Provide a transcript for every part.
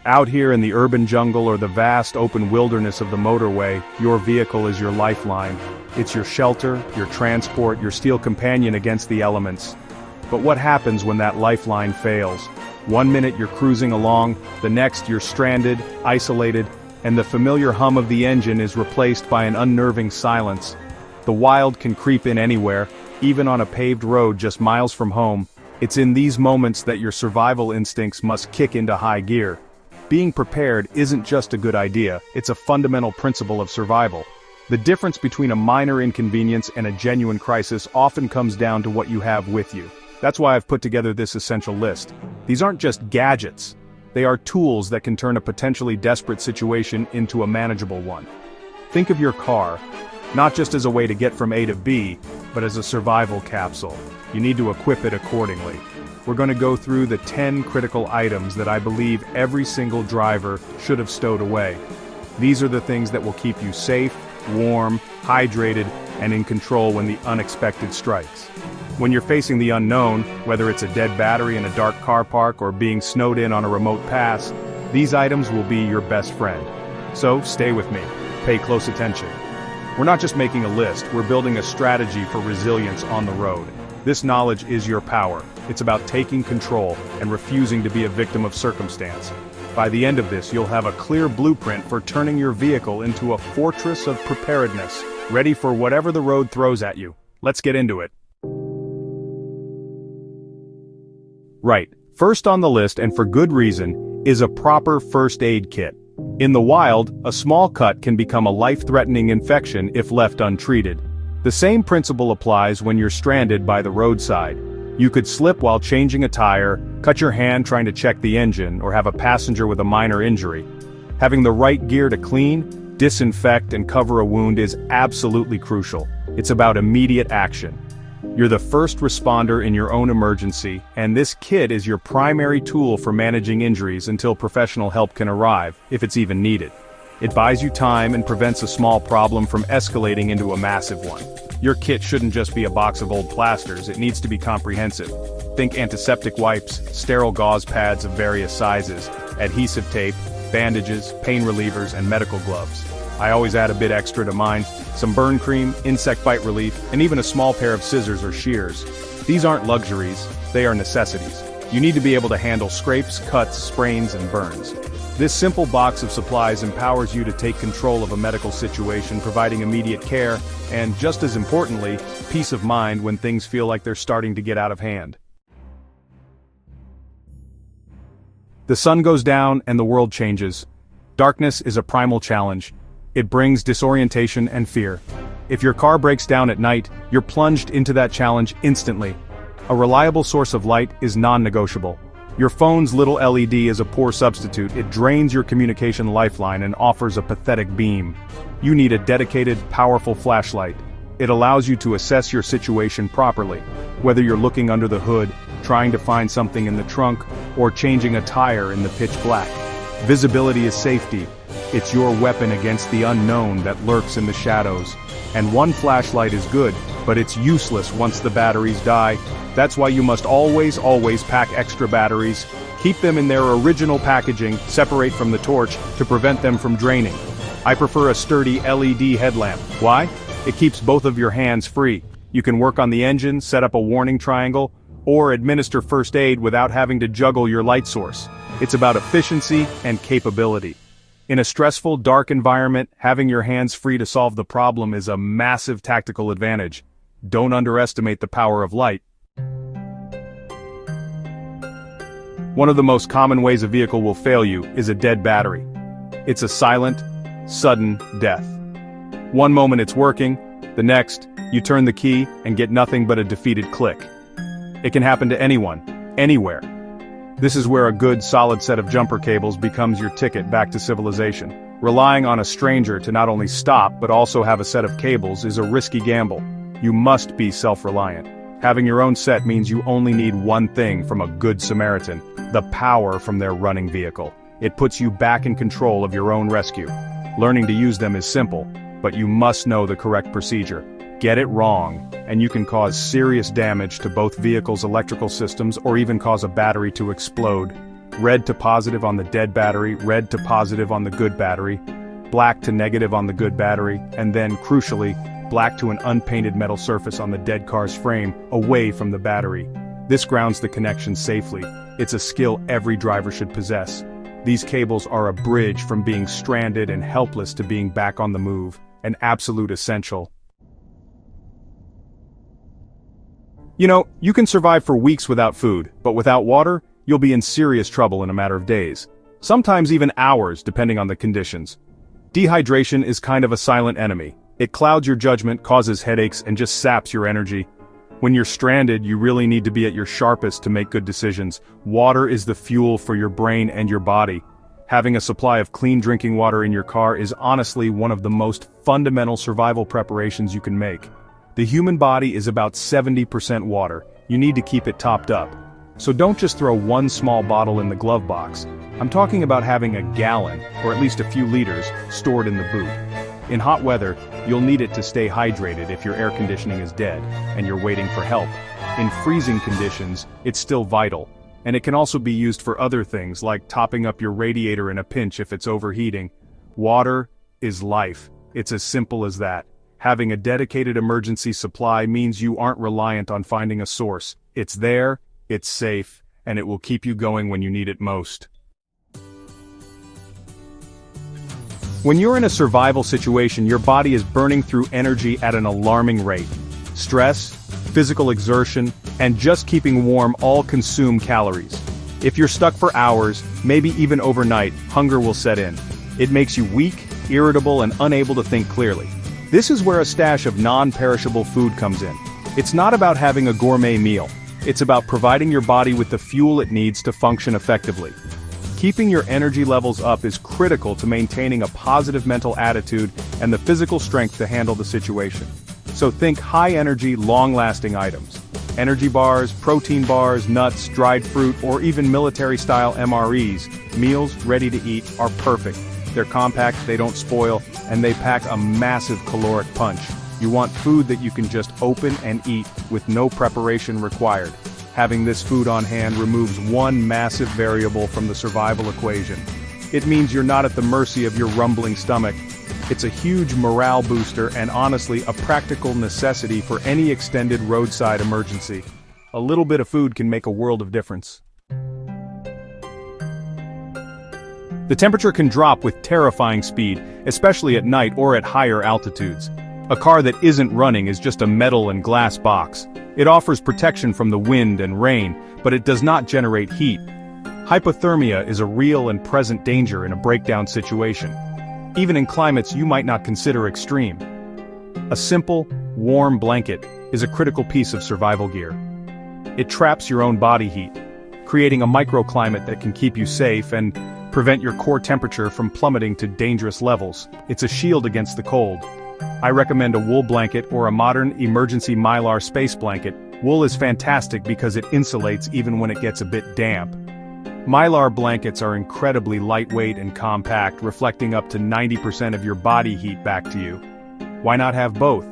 Out here in the urban jungle or the vast open wilderness of the motorway, your vehicle is your lifeline. It's your shelter, your transport, your steel companion against the elements. But what happens when that lifeline fails? One minute you're cruising along, the next you're stranded, isolated, and the familiar hum of the engine is replaced by an unnerving silence. The wild can creep in anywhere, even on a paved road just miles from home. It's in these moments that your survival instincts must kick into high gear. Being prepared isn't just a good idea, it's a fundamental principle of survival. The difference between a minor inconvenience and a genuine crisis often comes down to what you have with you. That's why I've put together this essential list. These aren't just gadgets. They are tools that can turn a potentially desperate situation into a manageable one. Think of your car, not just as a way to get from A to B, but as a survival capsule. You need to equip it accordingly. We're going to go through the 10 critical items that I believe every single driver should have stowed away. These are the things that will keep you safe, warm, hydrated, and in control when the unexpected strikes. When you're facing the unknown, whether it's a dead battery in a dark car park or being snowed in on a remote pass, these items will be your best friend. So stay with me. Pay close attention. We're not just making a list, we're building a strategy for resilience on the road. This knowledge is your power. It's about taking control and refusing to be a victim of circumstance. By the end of this, you'll have a clear blueprint for turning your vehicle into a fortress of preparedness, ready for whatever the road throws at you. Let's get into it. Right, first on the list, and for good reason, is a proper first aid kit. In the wild, a small cut can become a life-threatening infection if left untreated. The same principle applies when you're stranded by the roadside. You could slip while changing a tire, cut your hand trying to check the engine, or have a passenger with a minor injury. Having the right gear to clean, disinfect, and cover a wound is absolutely crucial. It's about immediate action. You're the first responder in your own emergency, and this kit is your primary tool for managing injuries until professional help can arrive, if it's even needed. It buys you time and prevents a small problem from escalating into a massive one. Your kit shouldn't just be a box of old plasters, it needs to be comprehensive. Think antiseptic wipes, sterile gauze pads of various sizes, adhesive tape, bandages, pain relievers, and medical gloves. I always add a bit extra to mine, some burn cream, insect bite relief, and even a small pair of scissors or shears. These aren't luxuries, they are necessities. You need to be able to handle scrapes, cuts, sprains, and burns. This simple box of supplies empowers you to take control of a medical situation, providing immediate care, and just as importantly, peace of mind when things feel like they're starting to get out of hand. The sun goes down and the world changes. Darkness is a primal challenge. It brings disorientation and fear. If your car breaks down at night, you're plunged into that challenge instantly. A reliable source of light is non-negotiable. Your phone's little LED is a poor substitute. It drains your communication lifeline and offers a pathetic beam. You need a dedicated, powerful flashlight. It allows you to assess your situation properly, whether you're looking under the hood, trying to find something in the trunk, or changing a tire in the pitch black. Visibility is safety. It's your weapon against the unknown that lurks in the shadows. And one flashlight is good, but it's useless once the batteries die. That's why you must always pack extra batteries. Keep them in their original packaging, separate from the torch, to prevent them from draining. I prefer a sturdy LED headlamp. Why? It keeps both of your hands free. You can work on the engine, set up a warning triangle, or administer first aid without having to juggle your light source. It's about efficiency and capability. In a stressful, dark environment, having your hands free to solve the problem is a massive tactical advantage. Don't underestimate the power of light. One of the most common ways a vehicle will fail you is a dead battery. It's a silent, sudden death. One moment it's working, the next, you turn the key and get nothing but a defeated click. It can happen to anyone, anywhere. This is where a good, solid set of jumper cables becomes your ticket back to civilization. Relying on a stranger to not only stop but also have a set of cables is a risky gamble. You must be self-reliant. Having your own set means you only need one thing from a good Samaritan: the power from their running vehicle. It puts you back in control of your own rescue. Learning to use them is simple, but you must know the correct procedure. Get it wrong, and you can cause serious damage to both vehicles' electrical systems or even cause a battery to explode. red to positive on the dead battery, red to positive on the good battery, black to negative on the good battery, and then, crucially, black to an unpainted metal surface on the dead car's frame, away from the battery. This grounds the connection safely. It's a skill every driver should possess. These cables are a bridge from being stranded and helpless to being back on the move, an absolute essential. You know, you can survive for weeks without food, but without water, you'll be in serious trouble in a matter of days. Sometimes even hours, depending on the conditions. Dehydration is kind of a silent enemy. It clouds your judgment, causes headaches, and just saps your energy. When you're stranded, you really need to be at your sharpest to make good decisions. Water is the fuel for your brain and your body. Having a supply of clean drinking water in your car is honestly one of the most fundamental survival preparations you can make. The human body is about 70% water. You need to keep it topped up. So don't just throw one small bottle in the glove box. I'm talking about having a gallon, or at least a few liters, stored in the boot. In hot weather, you'll need it to stay hydrated if your air conditioning is dead, and you're waiting for help. In freezing conditions, it's still vital, and it can also be used for other things like topping up your radiator in a pinch if it's overheating. Water is life. It's as simple as that. Having a dedicated emergency supply means you aren't reliant on finding a source. It's there, it's safe, and it will keep you going when you need it most. When you're in a survival situation, your body is burning through energy at an alarming rate. Stress, physical exertion, and just keeping warm all consume calories. If you're stuck for hours, maybe even overnight, hunger will set in. It makes you weak, irritable, and unable to think clearly. This is where a stash of non-perishable food comes in. It's not about having a gourmet meal. It's about providing your body with the fuel it needs to function effectively. Keeping your energy levels up is critical to maintaining a positive mental attitude and the physical strength to handle the situation. So think high-energy, long-lasting items. Energy bars, protein bars, nuts, dried fruit, or even military-style MREs, meals ready to eat, are perfect. They're compact, they don't spoil, and they pack a massive caloric punch. You want food that you can just open and eat with no preparation required. Having this food on hand removes one massive variable from the survival equation. It means you're not at the mercy of your rumbling stomach. It's a huge morale booster and honestly a practical necessity for any extended roadside emergency. A little bit of food can make a world of difference. The temperature can drop with terrifying speed, especially at night or at higher altitudes. A car that isn't running is just a metal and glass box. It offers protection from the wind and rain, but it does not generate heat. Hypothermia is a real and present danger in a breakdown situation, even in climates you might not consider extreme. A simple, warm blanket is a critical piece of survival gear. It traps your own body heat, creating a microclimate that can keep you safe and prevent your core temperature from plummeting to dangerous levels. It's a shield against the cold. I recommend a wool blanket or a modern emergency Mylar space blanket. Wool is fantastic because it insulates even when it gets a bit damp. Mylar blankets are incredibly lightweight and compact, reflecting up to 90% of your body heat back to you. Why not have both?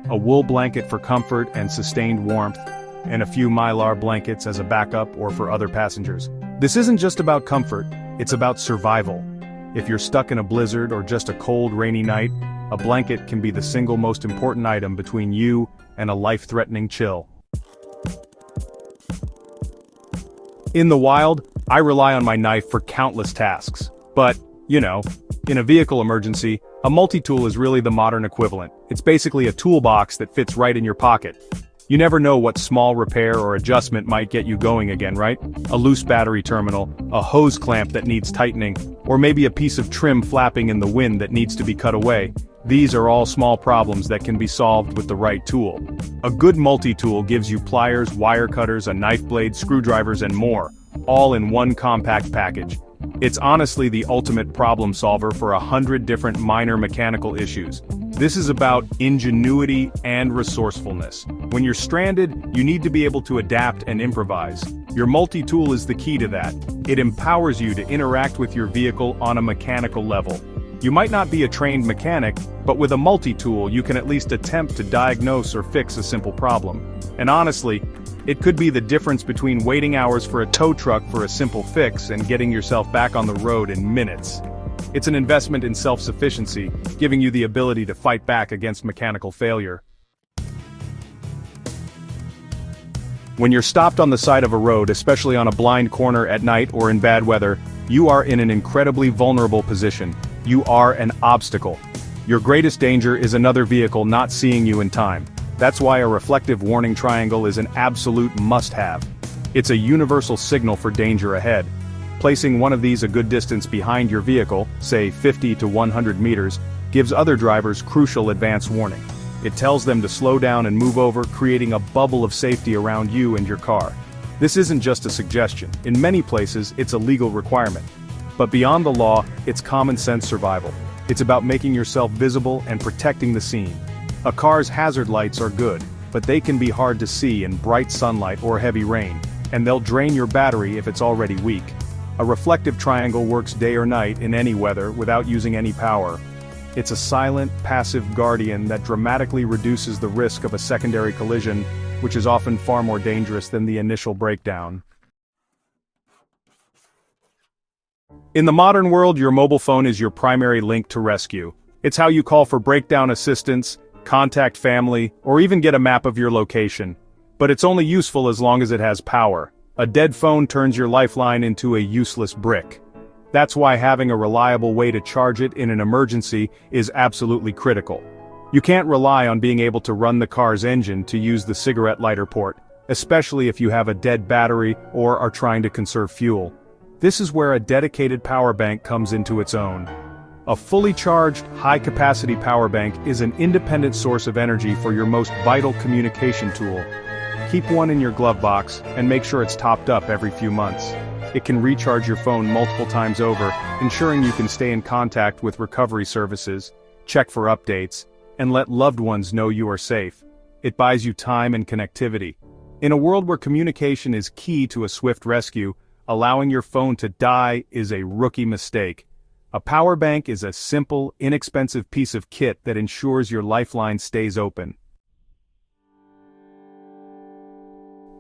A wool blanket for comfort and sustained warmth, and a few Mylar blankets as a backup or for other passengers. This isn't just about comfort, it's about survival. If you're stuck in a blizzard or just a cold, rainy night, a blanket can be the single most important item between you and a life-threatening chill. In the wild, I rely on my knife for countless tasks. But, you know, in a vehicle emergency, a multi-tool is really the modern equivalent. It's basically a toolbox that fits right in your pocket. You never know what small repair or adjustment might get you going again, right? A loose battery terminal, a hose clamp that needs tightening, or maybe a piece of trim flapping in the wind that needs to be cut away. These are all small problems that can be solved with the right tool. A good multi-tool gives you pliers, wire cutters, a knife blade, screwdrivers, and more, all in one compact package. It's honestly the ultimate problem solver for 100 different minor mechanical issues. This is about ingenuity and resourcefulness. When you're stranded, you need to be able to adapt and improvise. Your multi-tool is the key to that. It empowers you to interact with your vehicle on a mechanical level. You might not be a trained mechanic, but with a multi-tool you can at least attempt to diagnose or fix a simple problem. And honestly, It could be the difference between waiting hours for a tow truck for a simple fix and getting yourself back on the road in minutes. It's an investment in self-sufficiency, giving you the ability to fight back against mechanical failure. When you're stopped on the side of a road, especially on a blind corner at night or in bad weather, you are in an incredibly vulnerable position. You are an obstacle. Your greatest danger is another vehicle not seeing you in time. That's why a reflective warning triangle is an absolute must-have. It's a universal signal for danger ahead. Placing one of these a good distance behind your vehicle, say 50 to 100 meters, gives other drivers crucial advance warning. It tells them to slow down and move over, creating a bubble of safety around you and your car. This isn't just a suggestion. In many places, it's a legal requirement. But beyond the law, it's common sense survival. It's about making yourself visible and protecting the scene. A car's hazard lights are good, but they can be hard to see in bright sunlight or heavy rain, and they'll drain your battery if it's already weak. A reflective triangle works day or night in any weather without using any power. It's a silent, passive guardian that dramatically reduces the risk of a secondary collision, which is often far more dangerous than the initial breakdown. In the modern world, your mobile phone is your primary link to rescue. It's how you call for breakdown assistance, contact family, or even get a map of your location. But it's only useful as long as it has power. A dead phone turns your lifeline into a useless brick. That's why having a reliable way to charge it in an emergency is absolutely critical. You can't rely on being able to run the car's engine to use the cigarette lighter port, especially if you have a dead battery or are trying to conserve fuel. This is where a dedicated power bank comes into its own. A fully charged, high-capacity power bank is an independent source of energy for your most vital communication tool. Keep one in your glove box, and make sure it's topped up every few months. It can recharge your phone multiple times over, ensuring you can stay in contact with recovery services, check for updates, and let loved ones know you are safe. It buys you time and connectivity. In a world where communication is key to a swift rescue, allowing your phone to die is a rookie mistake. A power bank is a simple, inexpensive piece of kit that ensures your lifeline stays open.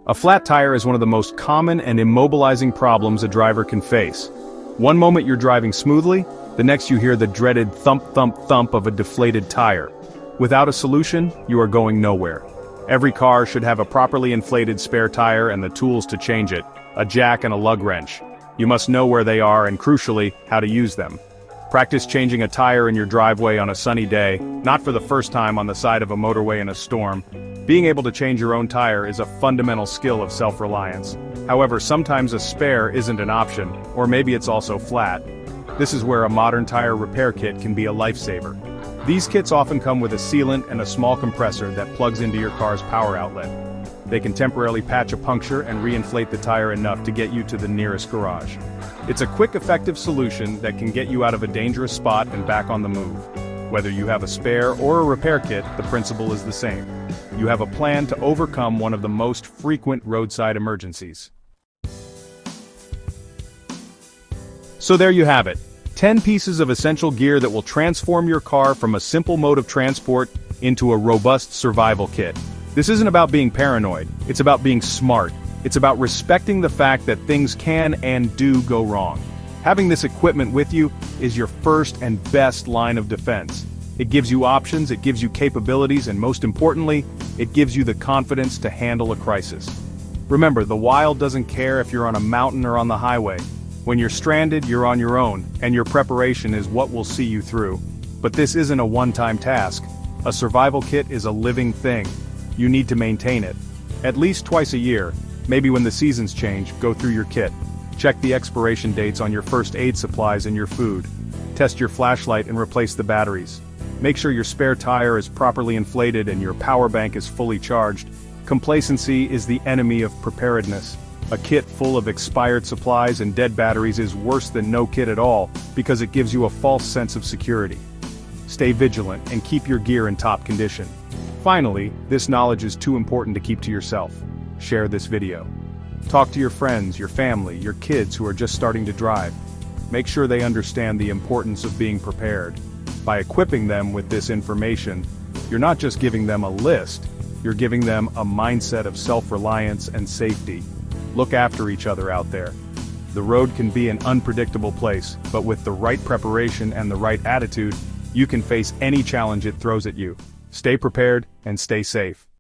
A flat tire is one of the most common and immobilizing problems a driver can face. One moment you're driving smoothly, the next you hear the dreaded thump thump thump of a deflated tire. Without a solution, you are going nowhere. Every car should have a properly inflated spare tire and the tools to change it, a jack and a lug wrench. You must know where they are and, crucially, how to use them. Practice changing a tire in your driveway on a sunny day, not for the first time on the side of a motorway in a storm. Being able to change your own tire is a fundamental skill of self-reliance. However, sometimes a spare isn't an option, or maybe it's also flat. This is where a modern tire repair kit can be a lifesaver. These kits often come with a sealant and a small compressor that plugs into your car's power outlet. They can temporarily patch a puncture and reinflate the tire enough to get you to the nearest garage. It's a quick, effective solution that can get you out of a dangerous spot and back on the move. Whether you have a spare or a repair kit, the principle is the same. You have a plan to overcome one of the most frequent roadside emergencies. So there you have it. 10 pieces of essential gear that will transform your car from a simple mode of transport into a robust survival kit. This isn't about being paranoid, it's about being smart. It's about respecting the fact that things can and do go wrong. Having this equipment with you is your first and best line of defense. It gives you options, it gives you capabilities, and most importantly, it gives you the confidence to handle a crisis. Remember, the wild doesn't care if you're on a mountain or on the highway. When you're stranded, you're on your own, and your preparation is what will see you through. But this isn't a one-time task. A survival kit is a living thing. You need to maintain it. At least twice a year, maybe when the seasons change, go through your kit. Check the expiration dates on your first aid supplies and your food. Test your flashlight and replace the batteries. Make sure your spare tire is properly inflated and your power bank is fully charged. Complacency is the enemy of preparedness. A kit full of expired supplies and dead batteries is worse than no kit at all because it gives you a false sense of security. Stay vigilant and keep your gear in top condition. Finally, this knowledge is too important to keep to yourself. Share this video. Talk to your friends, your family, your kids who are just starting to drive. Make sure they understand the importance of being prepared. By equipping them with this information, you're not just giving them a list, You're giving them a mindset of self-reliance and safety. Look after each other out there. The road can be an unpredictable place, but with the right preparation and the right attitude, you can face any challenge it throws at you. Stay prepared and stay safe.